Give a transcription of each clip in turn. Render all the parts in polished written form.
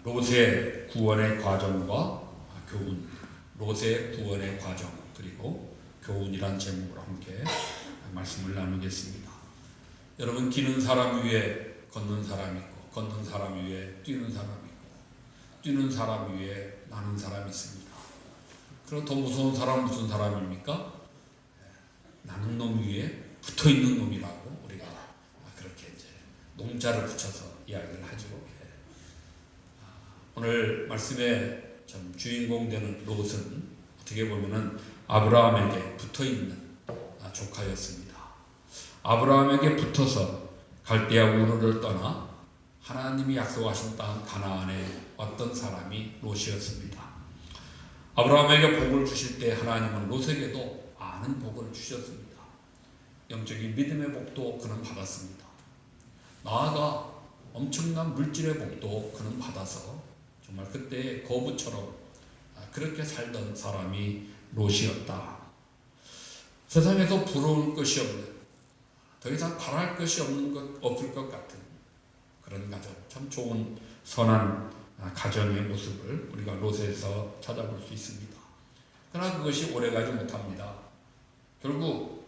롯의 구원의 과정과 교훈, 롯의 구원의 과정 그리고 교훈이란 제목으로 함께 말씀을 나누겠습니다. 여러분, 기는 사람 위에 걷는 사람이 있고 걷는 사람 위에 뛰는 사람이 있고 뛰는 사람 위에 나는 사람이 있습니다. 그리고 더 무서운 사람은 무슨 사람입니까? 나는 놈 위에 붙어있는 놈이라고 우리가 그렇게 이제 놈자를 붙여서 이야기를 하죠. 오늘 말씀의 주인공 되는 롯은 어떻게 보면은 아브라함에게 붙어있는 조카였습니다. 아브라함에게 붙어서 갈대아 우르를 떠나 하나님이 약속하신 땅 가나안에 왔던 사람이 롯이었습니다. 아브라함에게 복을 주실 때 하나님은 롯에게도 많은 복을 주셨습니다. 영적인 믿음의 복도 그는 받았습니다. 나아가 엄청난 물질의 복도 그는 받아서 정말 그때의 거부처럼 그렇게 살던 사람이 롯이었다. 세상에서 부러울 것이 없는, 더 이상 바랄 것이 없을 것 같은 그런 가정, 참 좋은 선한 가정의 모습을 우리가 롯에서 찾아볼 수 있습니다. 그러나 그것이 오래가지 못합니다. 결국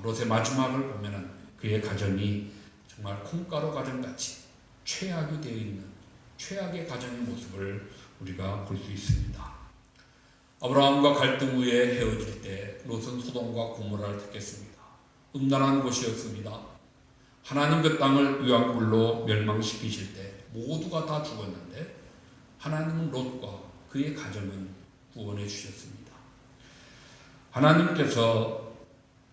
롯의 마지막을 보면은 그의 가정이 정말 콩가루 가정같이 최악이 되어 있는 최악의 가정의 모습을 우리가 볼 수 있습니다. 아브라함과 갈등 후에 헤어질 때 롯은 소돔과 고모라를 택했습니다. 음란한 곳이었습니다. 하나님 그 땅을 유황불로 멸망시키실 때 모두가 다 죽었는데 하나님은 롯과 그의 가정은 구원해 주셨습니다. 하나님께서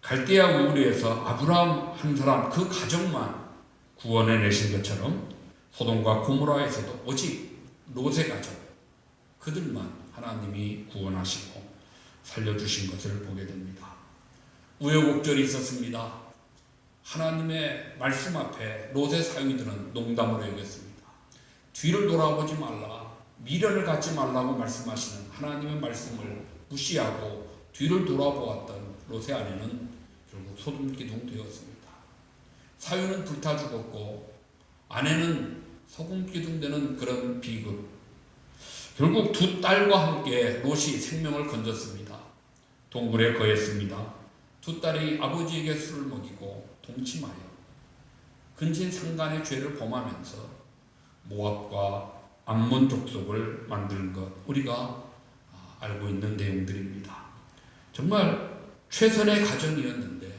갈대아 우르에서 아브라함 한 사람 그 가정만 구원해 내신 것처럼 소돔과 고모라에서도 오직 롯의 가정 그들만 하나님이 구원하시고 살려주신 것을 보게 됩니다. 우여곡절이 있었습니다. 하나님의 말씀 앞에 롯의 사위들은 농담으로 여겼습니다. 뒤를 돌아보지 말라, 미련을 갖지 말라고 말씀하시는 하나님의 말씀을 무시하고 뒤를 돌아보았던 롯의 아내는 결국 소돔기둥 되었습니다. 사위는 불타 죽었고 아내는 소금기둥 되는 그런 비극. 결국 두 딸과 함께 롯이 생명을 건졌습니다. 동굴에 거했습니다. 두 딸이 아버지에게 술을 먹이고 동침하여 근친상간의 죄를 범하면서 모압과 암몬 족속을 만드는 것, 우리가 알고 있는 내용들입니다. 정말 최선의 가정이었는데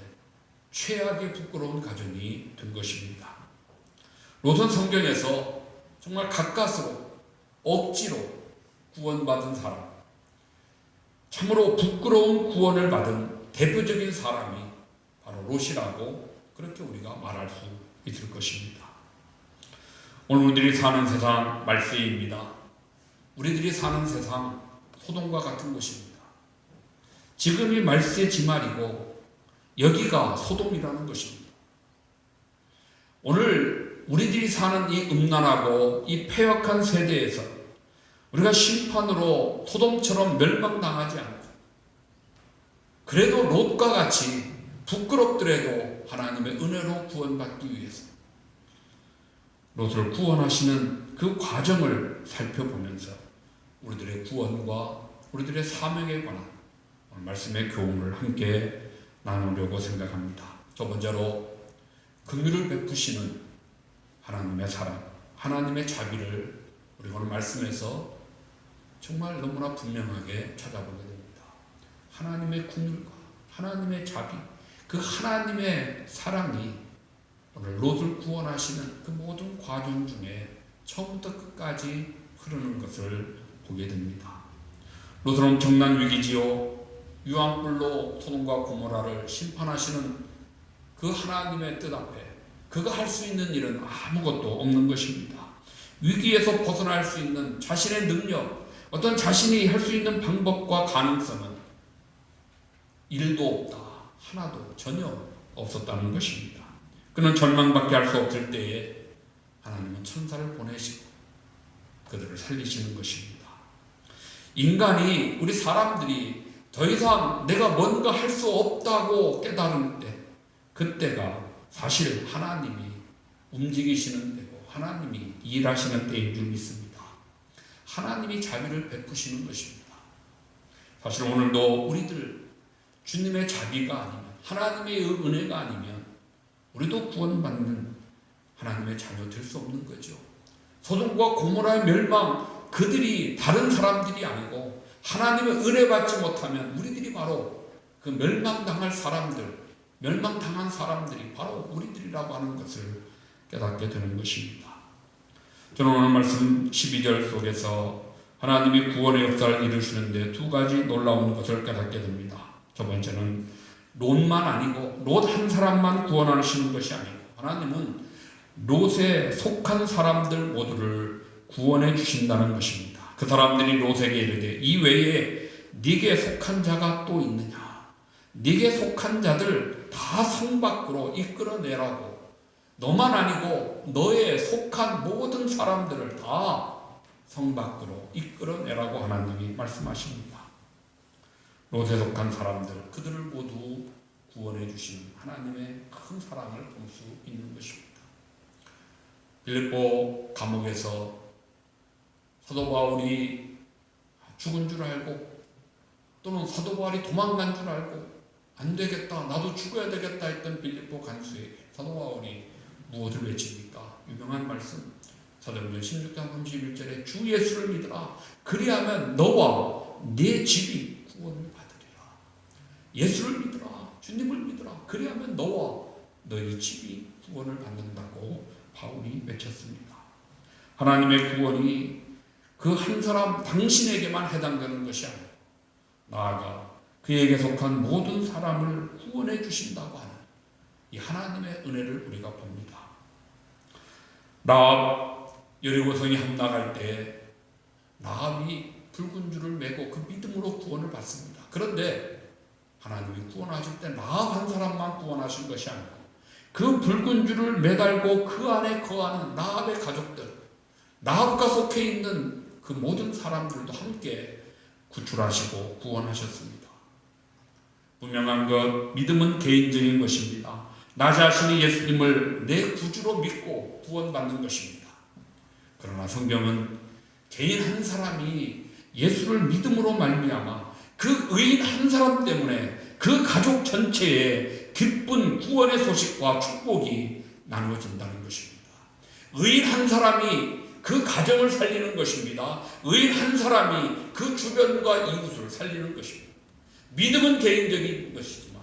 최악의 부끄러운 가정이 된 것입니다. 롯은 성경에서 정말 가까스로 억지로 구원받은 사람, 참으로 부끄러운 구원을 받은 대표적인 사람이 바로 롯이라고 그렇게 우리가 말할 수 있을 것입니다. 오늘 우리들이 사는 세상 말세입니다. 우리들이 사는 세상 소돔과 같은 곳입니다. 지금이 말세 지말이고 여기가 소돔이라는 것입니다. 오늘 우리들이 사는 이 음란하고 이 패역한 세대에서 우리가 심판으로 소돔처럼 멸망당하지 않고 그래도 롯과 같이 부끄럽더라도 하나님의 은혜로 구원받기 위해서 롯을 구원하시는 그 과정을 살펴보면서 우리들의 구원과 우리들의 사명에 관한 오늘 말씀의 교훈을 함께 나누려고 생각합니다. 첫 번째로 긍휼을 베푸시는 하나님의 사랑, 하나님의 자비를 우리 오늘 말씀에서 정말 너무나 분명하게 찾아보게 됩니다. 하나님의 긍휼과 하나님의 자비, 그 하나님의 사랑이 오늘 롯을 구원하시는 그 모든 과정 중에 처음부터 끝까지 흐르는 것을 보게 됩니다. 롯은 엄청난 위기지요. 유황불로 소돔과 고모라를 심판하시는 그 하나님의 뜻 앞에 그가 할 수 있는 일은 아무것도 없는 것입니다. 위기에서 벗어날 수 있는 자신의 능력, 어떤 자신이 할 수 있는 방법과 가능성은 일도 없다. 하나도 전혀 없었다는 것입니다. 그는 절망밖에 할 수 없을 때에 하나님은 천사를 보내시고 그들을 살리시는 것입니다. 인간이, 우리 사람들이 더 이상 내가 뭔가 할 수 없다고 깨달은 때, 그때가 사실 하나님이 움직이시는 때고 하나님이 일하시는 때인 줄 믿습니다. 하나님이 자비를 베푸시는 것입니다. 사실 오늘도 우리들 주님의 자비가 아니면, 하나님의 은혜가 아니면 우리도 구원받는 하나님의 자녀 될 수 없는 거죠. 소돔과 고모라의 멸망, 그들이 다른 사람들이 아니고 하나님의 은혜 받지 못하면 우리들이 바로 그 멸망당할 사람들, 멸망당한 사람들이 바로 우리들이라고 하는 것을 깨닫게 되는 것입니다. 저는 오늘 말씀 12절 속에서 하나님이 구원의 역사를 이루시는데 두 가지 놀라운 것을 깨닫게 됩니다. 첫 번째는 롯만 아니고 롯 한 사람만 구원하시는 것이 아니고 하나님은 롯에 속한 사람들 모두를 구원해 주신다는 것입니다. 그 사람들이 롯에게 이르되 이 외에 네게 속한 자가 또 있느냐? 네게 속한 자들 다 성 밖으로 이끌어내라고, 너만 아니고 너에 속한 모든 사람들을 다 성 밖으로 이끌어내라고 하나님이 말씀하십니다. 롯에 속한 사람들, 그들을 모두 구원해 주시는 하나님의 큰 사랑을 볼 수 있는 것입니다. 빌립보 감옥에서 사도 바울이 죽은 줄 알고, 또는 사도 바울이 도망간 줄 알고 안 되겠다, 나도 죽어야 되겠다 했던 빌립보 간수에게 사도 바울이 무엇을 외칩니까? 유명한 말씀, 사도행전 16장 31절에 주 예수를 믿으라. 그리하면 너와 네 집이 구원을 받으리라. 예수를 믿으라. 주님을 믿으라. 그리하면 너와 너희 집이 구원을 받는다고 바울이 외쳤습니다. 하나님의 구원이 그 한 사람 당신에게만 해당되는 것이 아니고 나아가 그에게 속한 모든 사람을 구원해 주신다고 하는 이 하나님의 은혜를 우리가 봅니다. 라합 여리고성에 함락할 때 라합이 붉은 줄을 메고 그 믿음으로 구원을 받습니다. 그런데 하나님이 구원하실 때 라합 한 사람만 구원하신 것이 아니고 그 붉은 줄을 매달고 그 안에 거하는 라합의 가족들, 라합과 속해 있는 그 모든 사람들도 함께 구출하시고 구원하셨습니다. 분명한 것, 믿음은 개인적인 것입니다. 나 자신이 예수님을 내 구주로 믿고 구원받는 것입니다. 그러나 성경은 개인 한 사람이 예수를 믿음으로 말미암아 그 의인 한 사람 때문에 그 가족 전체에 기쁜 구원의 소식과 축복이 나누어진다는 것입니다. 의인 한 사람이 그 가정을 살리는 것입니다. 의인 한 사람이 그 주변과 이웃을 살리는 것입니다. 믿음은 개인적인 것이지만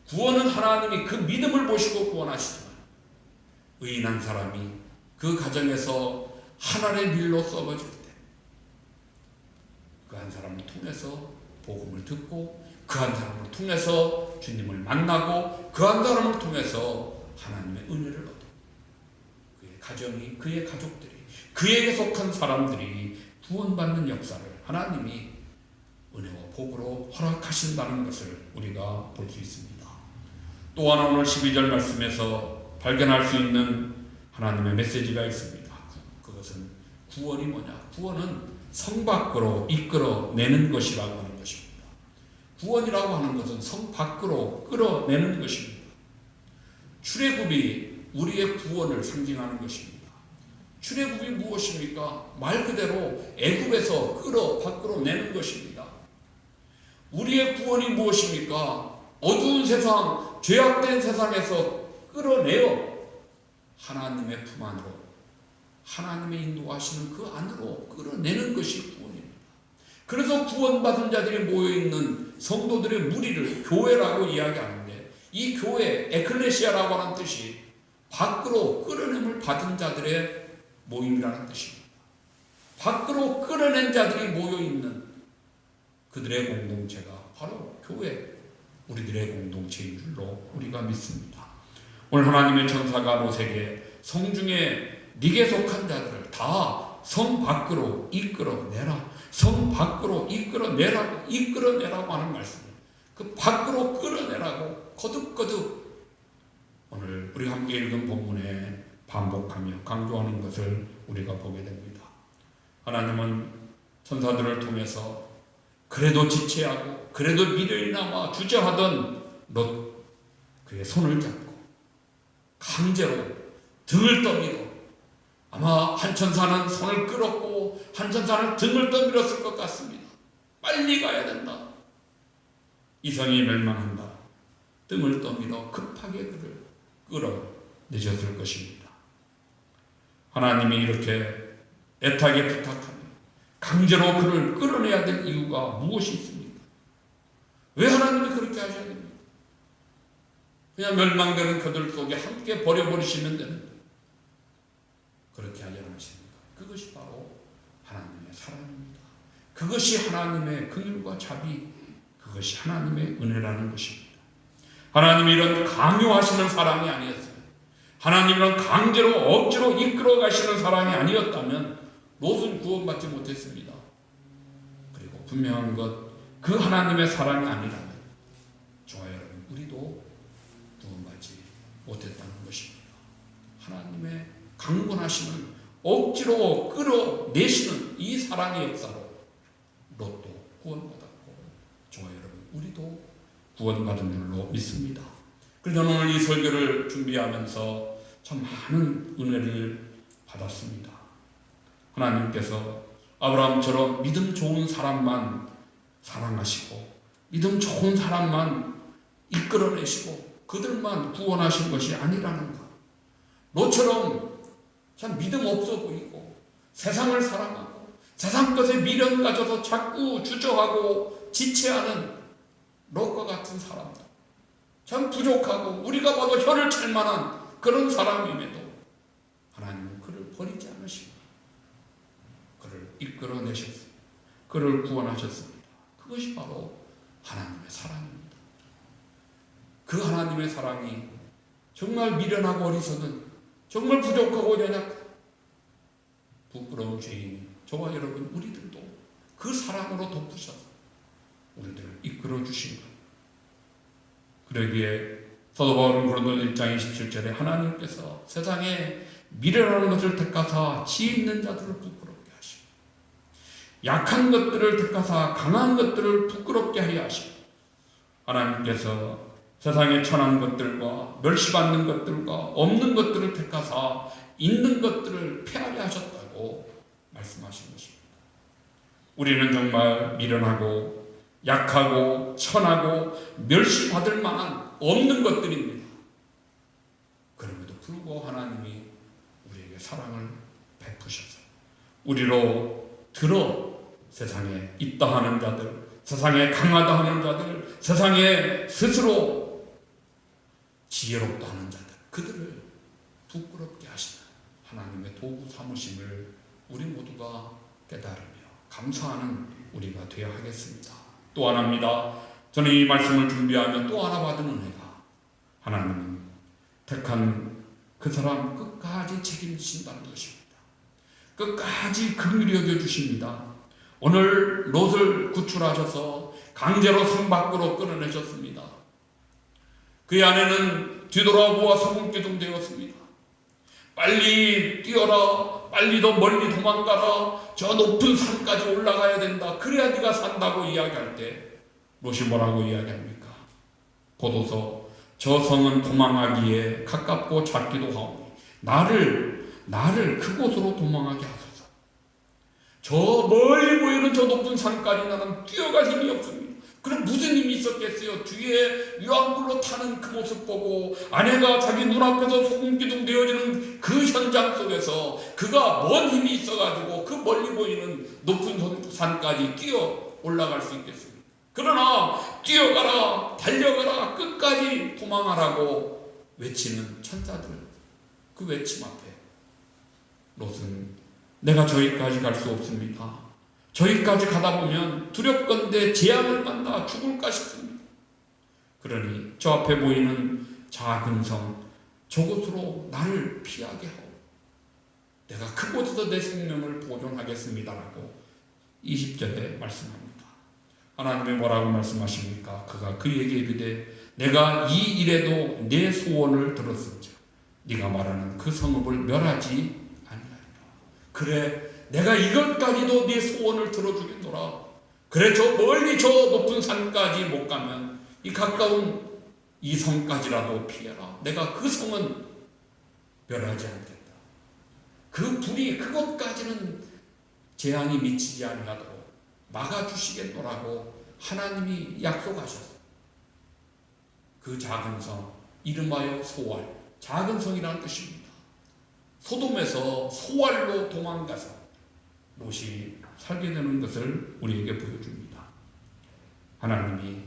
구원은 하나님이 그 믿음을 보시고 구원하시지만 의인 한 사람이 그 가정에서 하나의 밀로 썩어질 때 그 한 사람을 통해서 복음을 듣고 그 한 사람을 통해서 주님을 만나고 그 한 사람을 통해서 하나님의 은혜를 얻고 그의 가정이, 그의 가족들이, 그에게 속한 사람들이 구원받는 역사를 하나님이 은혜와 복으로 허락하신다는 것을 우리가 볼 수 있습니다. 또 하나 오늘 12절 말씀에서 발견할 수 있는 하나님의 메시지가 있습니다. 그것은 구원이 뭐냐? 구원은 성 밖으로 이끌어내는 것이라고 하는 것입니다. 구원이라고 하는 것은 성 밖으로 끌어내는 것입니다. 출애굽이 우리의 구원을 상징하는 것입니다. 출애굽이 무엇입니까? 말 그대로 애굽에서 밖으로 내는 것입니다. 우리의 구원이 무엇입니까? 어두운 세상, 죄악된 세상에서 끌어내어 하나님의 품 안으로, 하나님의 인도하시는 그 안으로 끌어내는 것이 구원입니다. 그래서 구원받은 자들이 모여있는 성도들의 무리를 교회라고 이야기하는데 이 교회, 에클레시아라고 하는 뜻이 밖으로 끌어냄을 받은 자들의 모임이라는 뜻입니다. 밖으로 끌어낸 자들이 모여있는 그들의 공동체가 바로 교회, 우리들의 공동체인 줄로 우리가 믿습니다. 오늘 하나님의 천사가 롯에게 성중에 네게 속한 자들을 다 성 밖으로 이끌어내라, 성 밖으로 이끌어내라고 하는 말씀을, 그 밖으로 끌어내라고 거듭거듭 오늘 우리 함께 읽은 본문에 반복하며 강조하는 것을 우리가 보게 됩니다. 하나님은 천사들을 통해서 그래도 지체하고 그래도 미련이 남아 주저하던 롯, 그의 손을 잡고 강제로 등을 떠밀어 아마 한 천사는 손을 끌었고 한 천사는 등을 떠밀었을 것 같습니다. 빨리 가야 된다. 이 성이 멸망한다. 등을 떠밀어 급하게 그를 끌어내셨을 것입니다. 하나님이 이렇게 애타게 부탁하며 강제로 그를 끌어내야 될 이유가 무엇이 있습니까? 왜 하나님이 그렇게 하셔야 됩니까? 그냥 멸망되는 그들 속에 함께 버려버리시면 되는데 그렇게 하지 않으십니까? 그것이 바로 하나님의 사랑입니다. 그것이 하나님의 긍휼과 자비, 그것이 하나님의 은혜라는 것입니다. 하나님이 이런 강요하시는 사랑이 아니었어요. 하나님이 이런 강제로 억지로 이끌어 가시는 사랑이 아니었다면 롯은 구원받지 못했습니다. 그리고 분명한 것, 그 하나님의 사랑이 아니라면 저와 여러분 우리도 구원받지 못했다는 것입니다. 하나님의 강권하시는 억지로 끌어내시는 이 사랑의 역사로 롯도 구원받았고 저와 여러분 우리도 구원받은 줄로 믿습니다. 그래서 저는 오늘 이 설교를 준비하면서 참 많은 은혜를 받았습니다. 하나님께서 아브라함처럼 믿음 좋은 사람만 사랑하시고 믿음 좋은 사람만 이끌어내시고 그들만 구원하신 것이 아니라는 것. 롯처럼 참 믿음 없어 보이고 세상을 사랑하고 세상 것에 미련 가져서 자꾸 주저하고 지체하는 롯과 같은 사람들, 참 부족하고 우리가 봐도 혀를 찰 만한 그런 사람임에도 하나님은 그를 버리지 않으시고 그를 이끌어내셨습니다. 그를 구원하셨습니다. 그것이 바로 하나님의 사랑입니다. 그 하나님의 사랑이 정말 미련하고 어리석은, 정말 부족하고 연약한 부끄러운 죄인이 저와 여러분 우리들도 그 사랑으로 덮으셔서 우리들을 이끌어 주신 것. 그러기에 사도 바울은 고린도서 1장 27절에 하나님께서 세상에 미련한 것을 택하사 지 있는 자들을 부끄럽게 하시고 약한 것들을 택하사 강한 것들을 부끄럽게 하려 하시고 하나님께서 세상에 천한 것들과 멸시받는 것들과 없는 것들을 택하사 있는 것들을 폐하려 하셨다고 말씀하신 것입니다. 우리는 정말 미련하고 약하고 천하고 멸시받을 만한 없는 것들입니다. 그럼에도 불구하고 하나님이 우리에게 사랑을 베푸셔서 우리로 들어 세상에 있다 하는 자들, 세상에 강하다 하는 자들, 세상에 스스로 지혜롭다 하는 자들, 그들을 부끄럽게 하시는 하나님의 도구 삼으심을 우리 모두가 깨달으며 감사하는 우리가 되어야 하겠습니다. 또 하나입니다. 저는 이 말씀을 준비하며 또 하나 받은 은혜가 하나님은 택한 그 사람 끝까지 책임지신다는 것입니다. 끝까지 긍휼히 여겨주십니다. 오늘 롯을 구출하셔서 강제로 성 밖으로 끌어내셨습니다. 그의 아내는 뒤돌아보아 소금기둥 되었습니다. 빨리 뛰어라, 빨리 더 멀리 도망가라, 저 높은 산까지 올라가야 된다, 그래야 네가 산다고 이야기할 때 롯이 뭐라고 이야기합니까? 고도서 저 성은 도망하기에 가깝고 작기도 하오니 나를 그곳으로 도망하게 하소서. 저 멀리 보이는 저 높은 산까지 나는 뛰어갈 힘이 없습니다. 그럼 무슨 힘이 있었겠어요? 뒤에 유황불로 타는 그 모습 보고 아내가 자기 눈앞에서 소금기둥 되어지는 그 현장 속에서 그가 뭔 힘이 있어가지고 그 멀리 보이는 높은 산까지 뛰어 올라갈 수 있겠습니까? 그러나 뛰어가라, 달려가라, 끝까지 도망하라고 외치는 천사들, 그 외침 앞에 롯은 내가 저기까지 갈 수 없습니다. 저기까지 가다 보면 두렵건대 재앙을 만나 죽을까 싶습니다. 그러니 저 앞에 보이는 작은 성, 저곳으로 나를 피하게 하오. 내가 그곳에서 내 생명을 보존하겠습니다라고 20절에 말씀합니다. 하나님이 뭐라고 말씀하십니까? 그가 그에게 이르되 내가 이 일에도 내 소원을 들었은즉 네가 말하는 그 성읍을 멸하지 아니하리라. 그래, 내가 이것까지도 네 소원을 들어주겠노라. 그래, 저 멀리 저 높은 산까지 못 가면 이 가까운 이 성까지라도 피해라. 내가 그 성은 멸하지 않겠다. 그 불이 그것까지는 재앙이 미치지 아니하도록 막아주시겠노라고 하나님이 약속하셨어요. 그 작은 성, 이름하여 소알, 작은 성이라는 뜻입니다. 소돔에서 소알로 도망가서 롯이 살게 되는 것을 우리에게 보여줍니다. 하나님이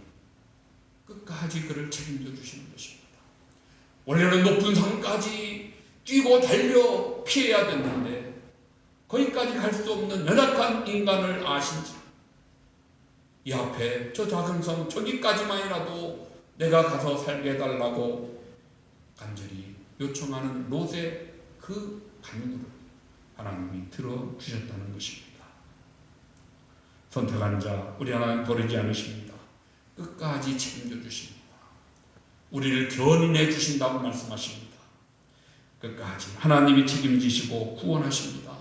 끝까지 그를 책임져 주시는 것입니다. 원래는 높은 산까지 뛰고 달려 피해야 됐는데 거기까지 갈 수 없는 연약한 인간을 아신지 이 앞에 저 작은 성 저기까지만이라도 내가 가서 살게 해달라고 간절히 요청하는 롯의 그 간구를 하나님이 들어주셨다는 것입니다. 선택한 자 우리 하나님 버리지 않으십니다. 끝까지 책임져 주십니다. 우리를 견인해 주신다고 말씀하십니다. 끝까지 하나님이 책임지시고 구원하십니다.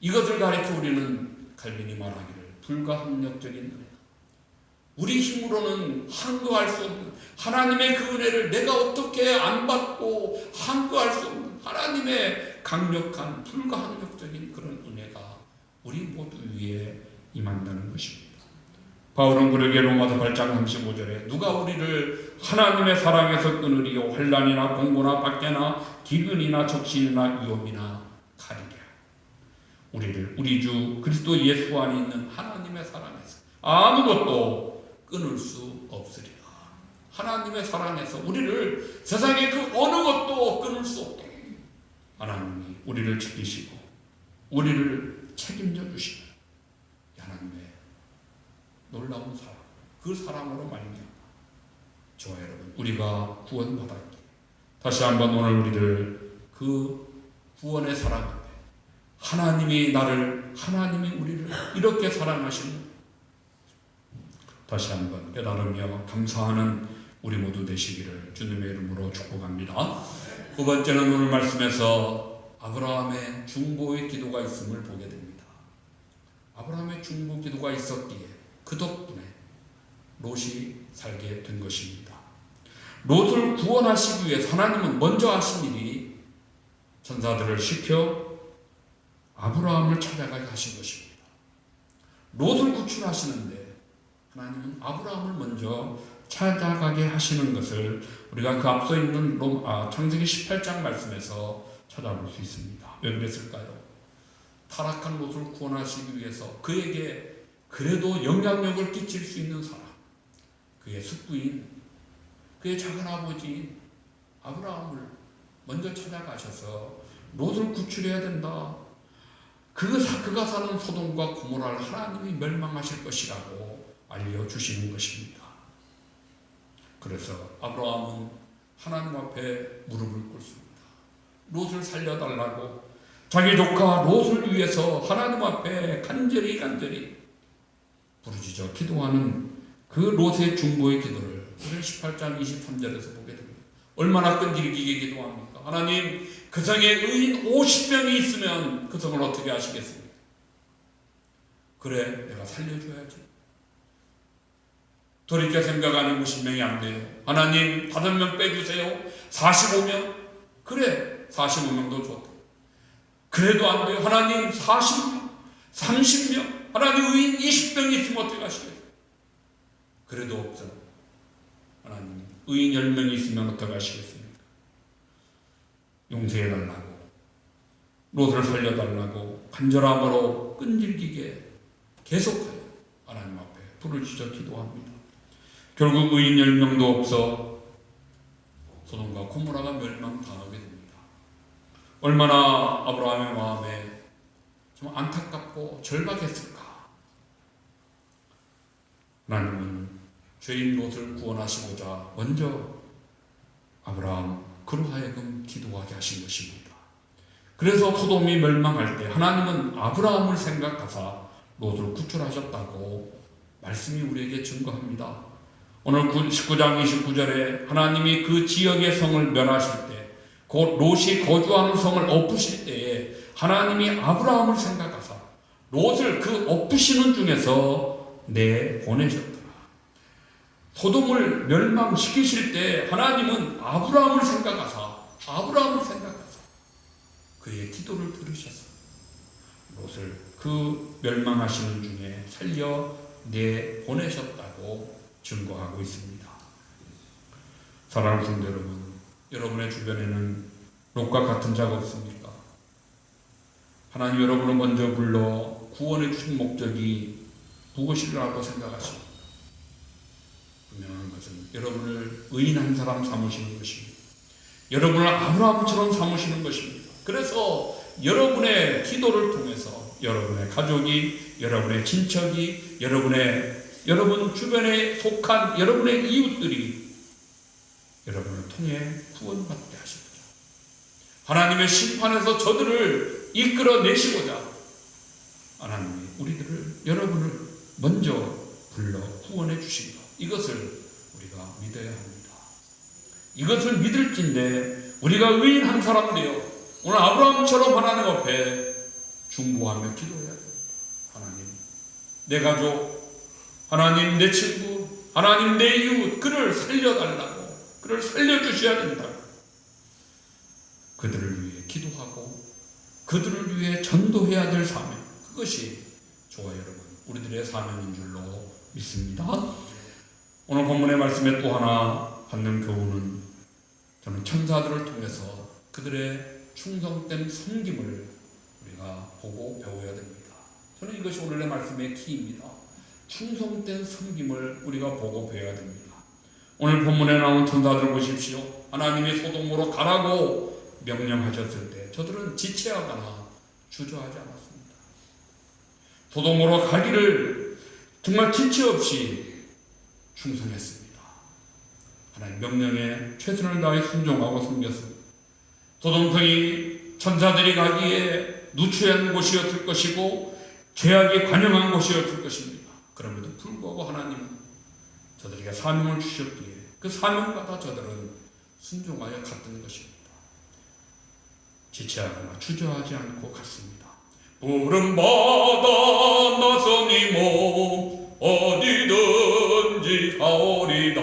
이것을 가르쳐 우리는 칼빈이 말하기를 불가항력적인 은혜다. 우리 힘으로는 항거할 수 없는 하나님의 그 은혜를 내가 어떻게 안 받고 항거할 수 없는 하나님의 강력한 불가항력적인 그런 은혜가 우리 모두 위에 임한다는 것입니다. 바울은 그러기에 로마서 8장 35절에 누가 우리를 하나님의 사랑에서 끊으리요 환난이나 공고나 박해나 기근이나 적신이나 위험이나 가리랴. 우리를 우리 주 그리스도 예수 안에 있는 하나님의 사랑에서 아무것도 끊을 수 없으리라. 하나님의 사랑에서 우리를 세상의 그 어느 것도 끊을 수 없도록 하나님이 우리를 지키시고 우리를 책임져 주시는 하나님의 놀라운 사랑, 그 사랑으로 말미암아 저와 여러분 우리가 구원받았기에 다시 한번 오늘 우리를 그 구원의 사랑 앞에 하나님이 우리를 이렇게 사랑하시는 다시 한번 깨달으며 감사하는 우리 모두 되시기를 주님의 이름으로 축복합니다. 두 번째는 오늘 말씀에서 아브라함의 중보의 기도가 있음을 보게 됩니다. 아브라함의 중보 기도가 있었기에 그 덕분에 롯이 살게 된 것입니다. 롯을 구원하시기 위해서 하나님은 먼저 하신 일이 천사들을 시켜 아브라함을 찾아가게 하신 것입니다. 롯을 구출하시는데 하나님은 아브라함을 먼저 찾아가게 하시는 것을 우리가 그 앞서 있는 창세기 18장 말씀에서 찾아볼 수 있습니다. 왜 그랬을까요? 타락한 롯을 구원하시기 위해서 그에게 그래도 영향력을 끼칠 수 있는 사람, 그의 숙부인, 그의 작은아버지인 아브라함을 먼저 찾아가셔서 롯을 구출해야 된다. 그가 사는 소돔과 고모라를 하나님이 멸망하실 것이라고 알려주시는 것입니다. 그래서 아브라함은 하나님 앞에 무릎을 꿇습니다. 롯을 살려달라고 자기 조카 롯을 위해서 하나님 앞에 간절히 부르짖어 기도하는 그 롯의 중보의 기도를 우리 18장 23절에서 보게 됩니다. 얼마나 끈질기게 기도합니까? 하나님, 그 성에 의인 50명이 있으면 그 성을 어떻게 하시겠습니까? 그래, 내가 살려줘야지. 돌이켜 생각하니 50명이 안 돼요. 하나님, 5명 빼주세요. 45명? 그래, 45명도 좋다. 그래도 안 돼요. 하나님, 40명, 30명, 하나님 의인 20명이 있으면 어떻게 하시겠어요? 그래도 없어. 하나님, 의인 10명이 있으면 어떻게 하시겠습니까? 용서해달라고, 롯을 살려달라고 간절함으로 끈질기게 계속하여 하나님 앞에 부르짖어 기도합니다. 결국 의인 10명도 없어 소돔과 고모라가 멸망당하게 됩니다. 얼마나 아브라함의 마음에 좀 안타깝고 절박했을까. 하나님은 죄인 롯을 구원하시고자 먼저 아브라함 그로 하여금 기도하게 하신 것입니다. 그래서 소돔이 멸망할 때 하나님은 아브라함을 생각하사 롯을 구출하셨다고 말씀이 우리에게 증거합니다. 오늘 19장 29절에 하나님이 그 지역의 성을 멸하실 때 곧 롯이 거주하는 성을 엎으실 때에 하나님이 아브라함을 생각하사 롯을 그 엎으시는 중에서 내보내셨더라. 소돔을 멸망시키실 때 하나님은 아브라함을 생각하사 그의 기도를 들으셔서 롯을 그 멸망하시는 중에 살려 보내셨다고 증거하고 있습니다. 사랑하는 성도 여러분, 여러분의 주변에는 롯과 같은 자가 없습니까? 하나님 여러분을 먼저 불러 구원해 주신 목적이 무엇이라고 생각하십니까? 분명한 것은 여러분을 의인한 사람 삼으시는 것입니다. 여러분을 아브라함처럼 삼으시는 것입니다. 그래서 여러분의 기도를 통해서 여러분의 가족이, 여러분의 친척이, 여러분 주변에 속한 여러분의 이웃들이 여러분을 통해 구원받게 하십니다. 하나님의 심판에서 저들을 이끌어내시고자 하나님이 여러분을 먼저 불러 구원해 주신 것, 이것을 우리가 믿어야 합니다. 이것을 믿을진데 우리가 의인한 사람 되어 오늘 아브라함처럼 하나님 앞에 중보하며 기도해야 됩니다. 하나님, 내 가족, 하나님 내 친구, 하나님 내 이웃, 그를 살려달라고, 그를 살려주셔야 된다. 그들을 위해 기도하고 그들을 위해 전도해야 될 사명, 그것이 저와 여러분 우리들의 사명인 줄로 믿습니다. 오늘 본문의 말씀에 또 하나 받는 교훈은 저는 천사들을 통해서 그들의 충성된 섬김을 우리가 보고 배워야 됩니다. 저는 이것이 오늘의 말씀의 키입니다. 충성된 섬김을 우리가 보고 배워야 됩니다. 오늘 본문에 나온 천사들 보십시오. 하나님이 소돔으로 가라고 명령하셨을 때 저들은 지체하거나 주저하지 않았습니다. 소돔으로 가기를 정말 지체 없이 충성했습니다. 하나님 명령에 최선을 다해 순종하고 섬겼습니다. 소돔성이 천사들이 가기에 누추한 곳이었을 것이고 죄악이 관영한 곳이었을 것입니다. 그럼에도 불구하고 하나님은 저들에게 사명을 주셨기에 그 사명받아 저들은 순종하여 갔던 것입니다. 지체하거나 주저하지 않고 갔습니다. 푸른 바다 나서니 몸 어디든지 가오리다.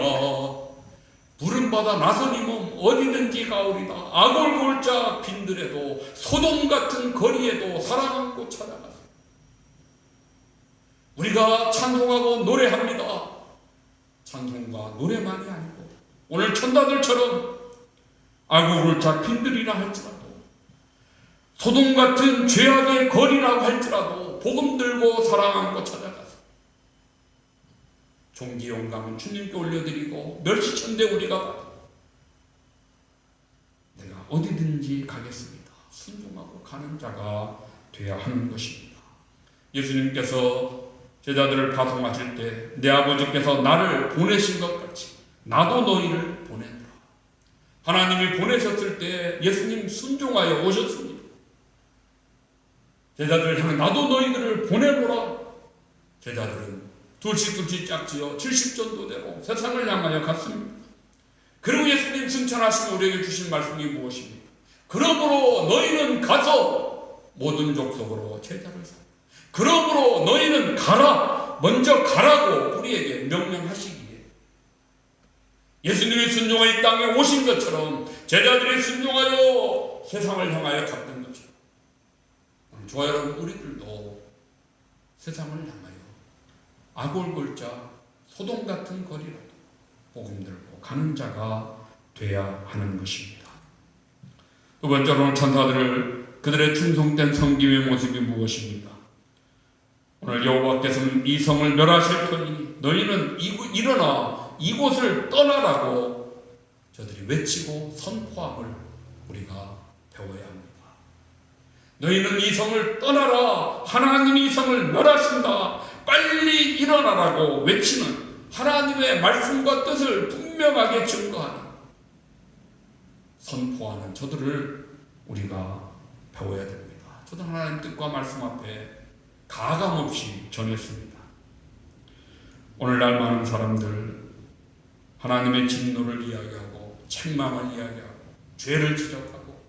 푸른 바다 나서니 몸 어디든지 가오리다. 아골골자 빈들에도 소돔 같은 거리에도 사랑 안고 찾아갔습니다. 우리가 찬송하고 노래합니다. 찬송과 노래만이 아니고 오늘 천사들처럼 아골골자 빈들이라 할지라도 소돔 같은 죄악의 거리라고 할지라도 복음 들고 사랑 안고 찾아가서 종기 영감은 주님께 올려드리고 멸시천대 우리가 받고 내가 어디든지 가겠습니다. 순종하고 가는 자가 되어야 하는 것입니다. 예수님께서 제자들을 파송하실 때 내 아버지께서 나를 보내신 것 같이 나도 너희를 보낸다. 하나님이 보내셨을 때 예수님 순종하여 오셨습니다. 제자들을 향해 나도 너희들을 보내보라. 제자들은 둘씩 짝지어 70전도대로 세상을 향하여 갔습니다. 그리고 예수님 승천하시고 우리에게 주신 말씀이 무엇입니까? 그러므로 너희는 가서 모든 족속으로 제자를 삼아. 그러므로 너희는 가라. 먼저 가라고 우리에게 명령하시기에 예수님이 순종하여 이 땅에 오신 것처럼 제자들이 순종하여 세상을 향하여 갔던 것처럼 저와 여러분 우리들도 세상을 향하여 아골골자 소돔 같은 거리라도 복음 들고 가는 자가 돼야 하는 것입니다. 두 번째로 오늘 천사들을 그들의 충성된 섬김의 모습이 무엇입니까? 오늘 여호와께서는 이 성을 멸하실 터이니 너희는 일어나 이곳을 떠나라고 저들이 외치고 선포함을 우리가 배워야 합니다. 너희는 이 성을 떠나라. 하나님이 이 성을 멸하신다. 빨리 일어나라고 외치는 하나님의 말씀과 뜻을 분명하게 증거하는 선포하는 저들을 우리가 배워야 됩니다. 저도 하나님 뜻과 말씀 앞에 가감없이 전했습니다. 오늘날 많은 사람들 하나님의 진노를 이야기하고 책망을 이야기하고 죄를 지적하고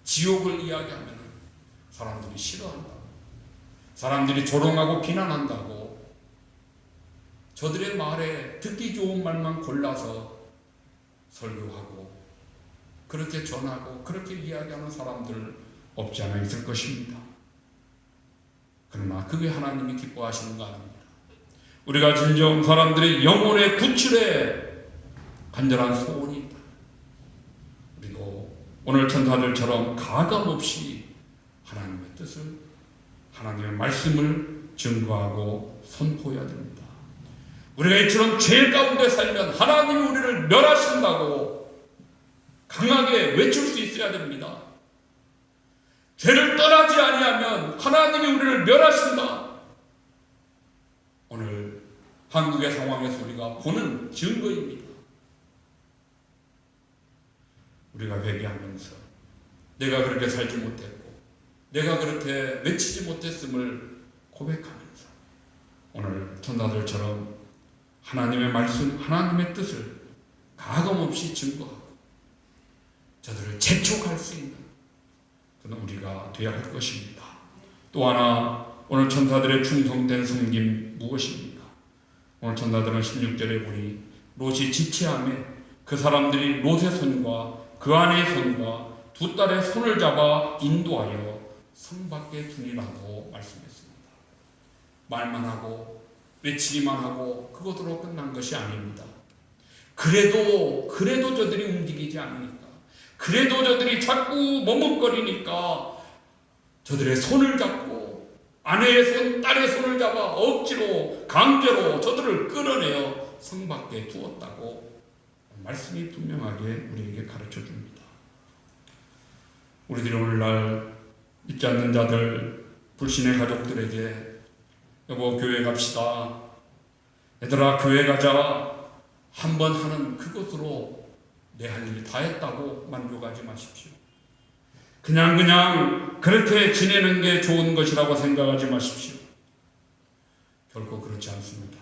지옥을 이야기하면 사람들이 싫어한다고, 사람들이 조롱하고 비난한다고 저들의 말에 듣기 좋은 말만 골라서 설교하고 그렇게 전하고 그렇게 이야기하는 사람들 없지 않아 있을 것입니다. 그러나 그게 하나님이 기뻐하시는 거 아닙니다. 우리가 진정 사람들의 영혼의 구출에 간절한 소원이 있다. 우리도 오늘 천사들처럼 가감없이 하나님의 뜻을, 하나님의 말씀을 증거하고 선포해야 됩니다. 우리가 이처럼 죄 가운데 살면 하나님이 우리를 멸하신다고 강하게 외칠 수 있어야 됩니다. 죄를 떠나지 아니하면 하나님이 우리를 멸하신다. 오늘 한국의 상황에서 우리가 보는 증거입니다. 우리가 회개하면서 내가 그렇게 살지 못했고 내가 그렇게 외치지 못했음을 고백하면서 오늘 천사들처럼 하나님의 말씀, 하나님의 뜻을 가감없이 증거하고 저들을 재촉할 수 있는 그런 우리가 되어야 할 것입니다. 또 하나 오늘 천사들의 충성된 섬김 무엇입니까? 오늘 천사들은 16절에 보니 롯이 지체함에 그 사람들이 롯의 손과 그 아내의 손과 두 딸의 손을 잡아 인도하여 성 밖에 두니라고 말씀했습니다. 말만 하고 외치기만 하고 그것으로 끝난 것이 아닙니다. 그래도 저들이 움직이지 않으니까, 그래도 저들이 자꾸 머뭇거리니까 저들의 손을 잡고 아내의 손, 딸의 손을 잡아 억지로 강제로 저들을 끌어내어 성 밖에 두었다고 말씀이 분명하게 우리에게 가르쳐 줍니다. 우리들이 오늘날 믿지 않는 자들, 불신의 가족들에게 여보 교회 갑시다, 얘들아 교회 가자 한번 하는 그것으로 내 할 일 다 했다고 만족하지 마십시오. 그냥 그렇게 지내는 게 좋은 것이라고 생각하지 마십시오. 결코 그렇지 않습니다.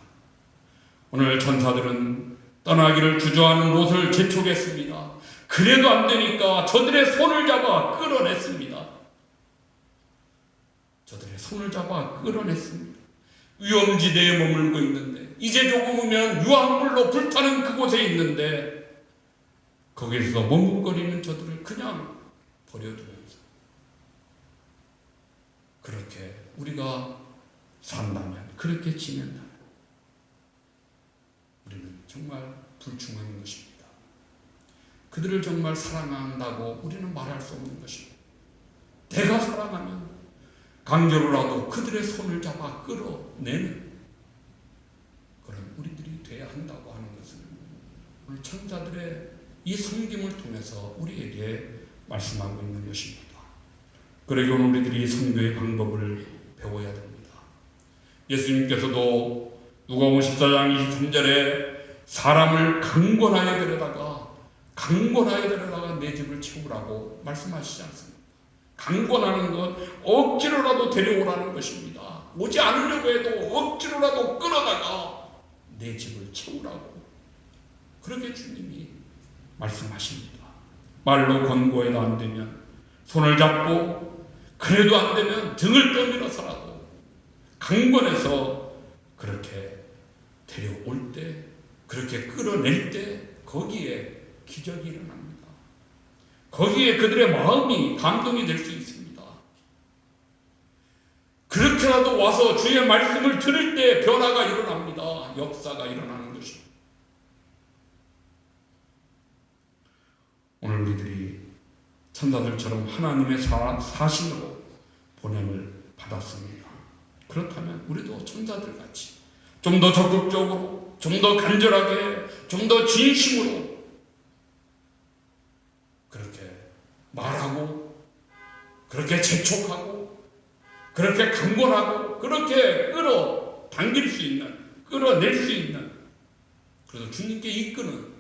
오늘 천사들은 떠나기를 주저하는 롯을 재촉했습니다. 그래도 안 되니까 저들의 손을 잡아 끌어냈습니다. 저들의 손을 잡아 끌어냈습니다. 위험지대에 머물고 있는데 이제 조금이면 유황불로 불타는 그곳에 있는데 거기서 머뭇거리는 저들을 그냥 버려두면서 그렇게 우리가 산다면, 그렇게 지낸다면 우리는 정말 불충한 것입니다. 그들을 정말 사랑한다고 우리는 말할 수 없는 것입니다. 내가 사랑하면 강제로라도 그들의 손을 잡아 끌어내는 그런 우리들이 돼야 한다고 하는 것은 오늘 천사들의 이 섬김을 통해서 우리에게 말씀하고 있는 것입니다. 그러기 오늘 우리들이 선교의 방법을 배워야 됩니다. 예수님께서도 누가복음 14장 23절에 사람을 강권하여 데려다가 내 집을 채우라고 말씀하시지 않습니까? 강권하는 것, 억지로라도 데려오라는 것입니다. 오지 않으려고 해도 억지로라도 끌어다가 내 집을 채우라고 그렇게 주님이 말씀하십니다. 말로 권고해도 안 되면 손을 잡고, 그래도 안 되면 등을 떠밀어서라도 강권해서 그렇게 데려올 때, 그렇게 끌어낼 때 거기에 기적이 일어납니다. 거기에 그들의 마음이 감동이 될 수 있습니다. 그렇게라도 와서 주의 말씀을 들을 때 변화가 일어납니다. 역사가 일어나는 것입니다. 오늘 우리들이 천사들처럼 하나님의 사신으로 보냄을 받았습니다. 그렇다면 우리도 천사들같이 좀 더 적극적으로, 좀 더 간절하게, 좀 더 진심으로 그렇게 말하고, 그렇게 재촉하고, 그렇게 강권하고, 그렇게 끌어당길 수 있는, 끌어낼 수 있는, 그래서 주님께 이끄는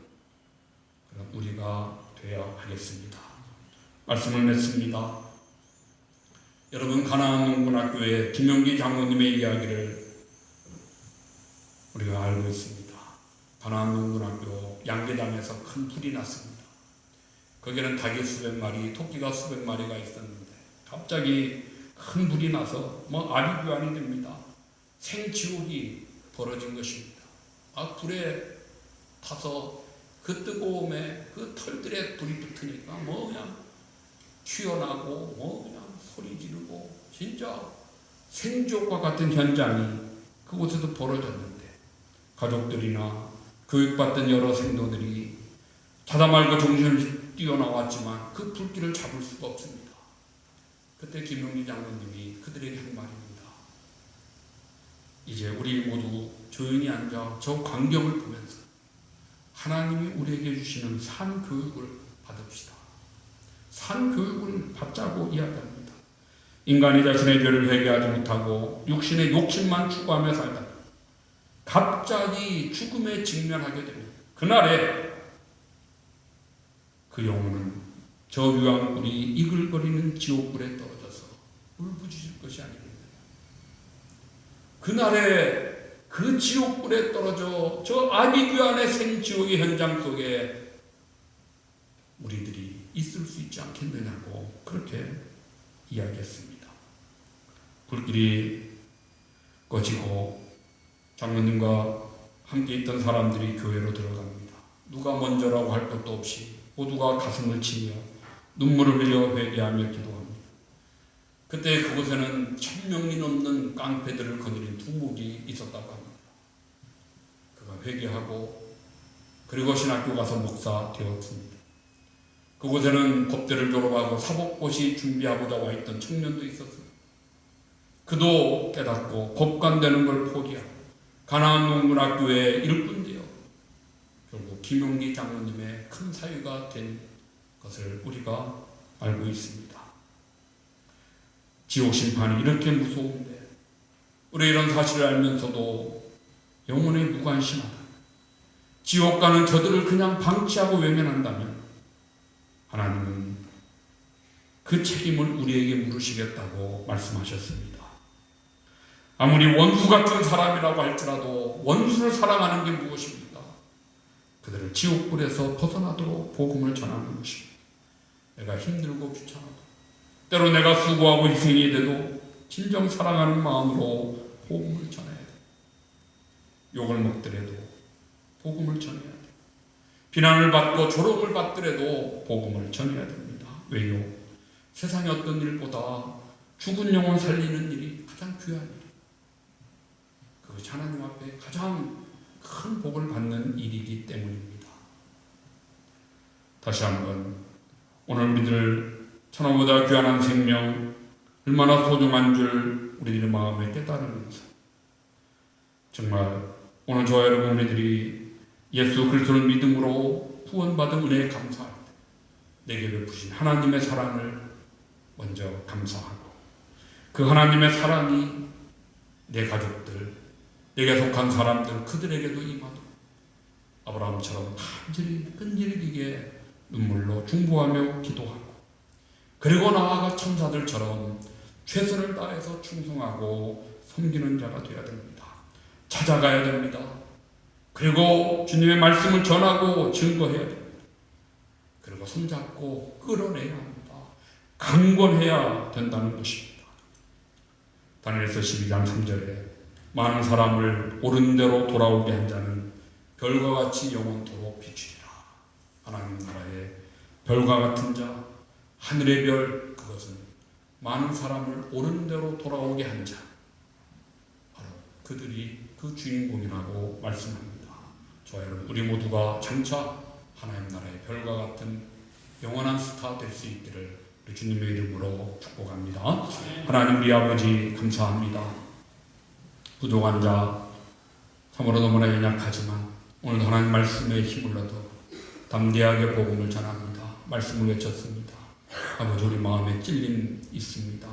그런 우리가 되어야 하겠습니다. 말씀을 맺습니다. 여러분, 가나안 농군학교의 김용기 장로님의 이야기를 우리가 알고 있습니다. 가나안 농군학교 양계장에서 큰 불이 났습니다. 거기는 닭이 수백 마리, 토끼가 수백 마리가 있었는데 갑자기 큰 불이 나서 아비규환이 됩니다. 생지옥이 벌어진 것입니다. 불에 타서 그 뜨거움에 그 털들에 불이 붙으니까 그냥 튀어나고 그냥 소리 지르고 진짜 생지옥과 같은 현장이 그곳에서 벌어졌는데 가족들이나 교육받던 여러 생도들이 자다 말고 정신을 뛰어나왔지만 그 불길을 잡을 수가 없습니다. 그때 김용기 장로님이 그들에게 한 말입니다. 이제 우리 모두 조용히 앉아 저 광경을 보면서 하나님이 우리에게 주시는 산교육을 받읍시다. 산교육을 받자고 이야기합니다. 인간이 자신의 죄를 회개하지 못하고 육신의 욕심만 추구하며 살다가 갑자기 죽음에 직면하게 됩니다. 그날에 그 영혼은 저 유황불이 이글거리는 지옥불에 떨어져서 울부짖을 것이 아닙니다. 그날에 그 지옥불에 떨어져 저 아비규환의 생지옥의 현장 속에 우리들이 있을 수 있지 않겠느냐고 그렇게 이야기했습니다. 불길이 꺼지고 장로님과 함께 있던 사람들이 교회로 들어갑니다. 누가 먼저라고 할 것도 없이 모두가 가슴을 치며 눈물을 흘려 회개하며 기도합니다. 그때 그곳에는 1000명이 넘는 깡패들을 거느린 두목이 있었다고 합니다. 그가 회개하고 그리고 신학교 가서 목사 되었습니다. 그곳에는 법대를 졸업하고 사법고시 준비하고자 와 있던 청년도 있었습니다. 그도 깨닫고 법관 되는 걸 포기하고 가나안 농군학교의 일꾼 되어 결국 김용기 장로님의 큰 사유가 된 것을 우리가 알고 있습니다. 지옥 심판이 이렇게 무서운데 우리 이런 사실을 알면서도 영혼에 무관심하다. 지옥 가는 저들을 그냥 방치하고 외면한다면 하나님은 그 책임을 우리에게 물으시겠다고 말씀하셨습니다. 아무리 원수 같은 사람이라고 할지라도 원수를 사랑하는 게 무엇입니까? 그들을 지옥불에서 벗어나도록 복음을 전하는 것입니다. 내가 힘들고 귀찮아도 때로 내가 수고하고 희생이 돼도 진정 사랑하는 마음으로 복음을 전해야 돼. 욕을 먹더라도 복음을 전해야 돼. 비난을 받고 조롱을 받더라도 복음을 전해야 됩니다. 왜요? 세상의 어떤 일보다 죽은 영혼 살리는 일이 가장 귀한 일이에요. 그것이 하나님 앞에 가장 큰 복을 받는 일이기 때문입니다. 다시 한번 오늘 우리들 천하보다 귀한 생명 얼마나 소중한 줄 우리들의 마음에 깨달으면서 정말 오늘 저와 여러분 우리들이 예수 그리스도를 믿음으로 구원받은 은혜에 감사할 때 내게 베푸신 하나님의 사랑을 먼저 감사하고 그 하나님의 사랑이 내 가족들, 내게 속한 사람들 그들에게도 임하도록 아브라함처럼 간절히 끈질기게 눈물로 중보하며 기도하고 그리고 나아가 천사들처럼 최선을 다해서 충성하고 섬기는 자가 되어야 됩니다. 찾아가야 됩니다. 그리고 주님의 말씀을 전하고 증거해야 됩니다. 그리고 손잡고 끌어내야 합니다. 강권해야 된다는 것입니다. 다니엘서 12장 3절에 많은 사람을 옳은 대로 돌아오게 한 자는 별과 같이 영원토록 비추리라. 하나님 나라의 별과 같은 자, 하늘의 별, 그것은 많은 사람을 옳은 대로 돌아오게 한 자, 바로 그들이 그 주인공이라고 말씀합니다. 저와 여러분 우리 모두가 장차 하나님 나라의 별과 같은 영원한 스타 될 수 있기를 우리 주님의 이름으로 축복합니다. 하나님 우리 아버지 감사합니다. 부족한 자 참으로 너무나 연약하지만 오늘 하나님 말씀에 힘을 얻어 담대하게 복음을 전합니다. 말씀을 외쳤습니다. 아버지 우리 마음에 찔림 있습니다.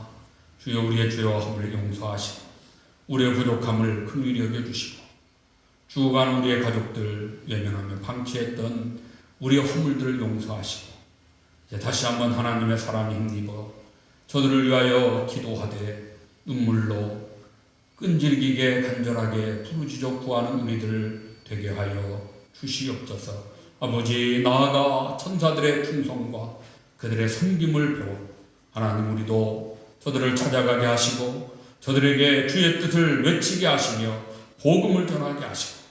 주여 우리의 죄와 허물을 용서하시고 우리의 부족함을 긍휼히 여겨주시고 죽어가는 우리의 가족들 외면하며 방치했던 우리의 허물들을 용서하시고 이제 다시 한번 하나님의 사랑에 힘입어 저들을 위하여 기도하되 눈물로 끈질기게 간절하게 부르짖어 구하는 우리들 되게 하여 주시옵소서. 아버지 나아가 천사들의 충성과 그들의 섬김을 배워 하나님 우리도 저들을 찾아가게 하시고 저들에게 주의 뜻을 외치게 하시며 복음을 전하게 하시고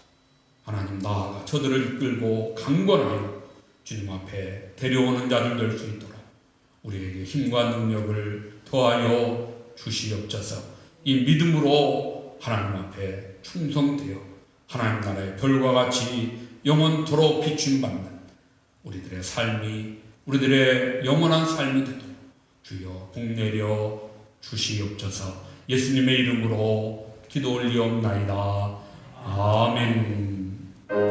하나님 나아가 저들을 이끌고 강권하여 주님 앞에 데려오는 자들 될 수 있도록 우리에게 힘과 능력을 더하여 주시옵소서. 이 믿음으로 하나님 앞에 충성되어 하나님 나라의 별과 같이 영원토록 비춤받는 우리들의 삶이, 우리들의 영원한 삶이 되도록 주여 복내려 주시옵소서. 예수님의 이름으로 기도 올리옵나이다. 아멘.